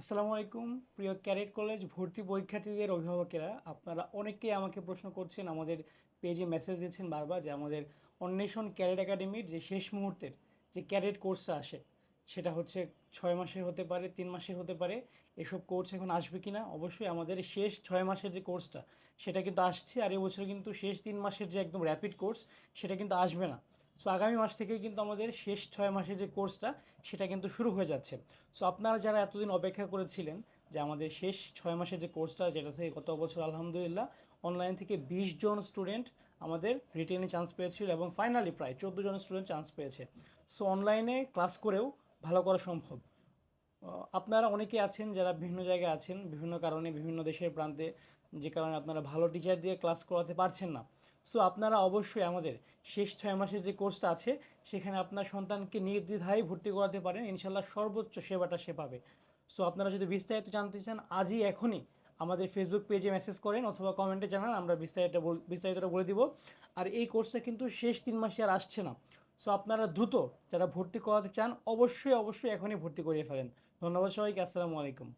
আসসালামু আলাইকুম প্রিয় ক্যাডেট কলেজ ভর্তি পরীক্ষার্থীদের অভিভাবকেরা, আপনারা অনেকেই আমাকে প্রশ্ন করছেন, আমাদের পেজে মেসেজ দিচ্ছেন বারবার যে আমাদের অন্বেষণ ক্যাডেট একাডেমির যে শেষ মুহূর্তের যে ক্যাডেট কোর্সটা আসে, সেটা হচ্ছে 6 মাসের হতে পারে, 3 মাসের হতে পারে। এসব কোর্স এখন আসবে কি না? অবশ্যই আমাদের শেষ 6 মাসের যে কোর্সটা সেটা কিন্তু আসছে, আর এবছর কিন্তু শেষ 3 মাসের যে একদম র্যাপিড কোর্স সেটা কিন্তু আসবে না। সো আগামী মাস থেকে কিন্তু আমাদের শেষ 6 মাসের যে কোর্সটা সেটা কিন্তু শুরু হয়ে যাচ্ছে। সো আপনারা যারা এতদিন অপেক্ষা করেছিলেন যে আমাদের শেষ 6 মাসের যে কোর্সটা, যেটা থেকে গত বছর আলহামদুলিল্লাহ অনলাইন থেকে 20 জন স্টুডেন্ট আমাদের রিটেনে চান্স পেয়েছিল এবং ফাইনালি প্রায় 14 জন স্টুডেন্ট চান্স পেয়েছে। সো অনলাইনে ক্লাস করেও ভালো করা সম্ভব। আপনারা অনেকে আছেন যারা বিভিন্ন জায়গায় আছেন, বিভিন্ন কারণে বিভিন্ন দেশের প্রান্তে, যে কারণে আপনারা ভালো টিচার দিয়ে ক্লাস করাতে পারছেন না। সো আপনারা অবশ্যই আমাদের শেষ 6 মাসের যে কোর্সটা আছে সেখানে আপনার সন্তানকে নির্দ্বিধায় ভর্তি করাতে পারেন, ইনশাল্লাহ সর্বোচ্চ সেবাটা সে পাবে। সো আপনারা যদি বিস্তারিত জানতে চান আজই এখনই আমাদের ফেসবুক পেজে মেসেজ করেন অথবা কমেন্টে জানান, আমরা বিস্তারিতটা বলে দিব। আর এই কোর্সটা কিন্তু শেষ 3 মাসে আর আসছে না। সো আপনারা দ্রুত যারা ভর্তি করাতে চান অবশ্যই অবশ্যই এখনই ভর্তি করিয়ে ফেলেন। ধন্যবাদ সবাইকে। আসসালামু আলাইকুম।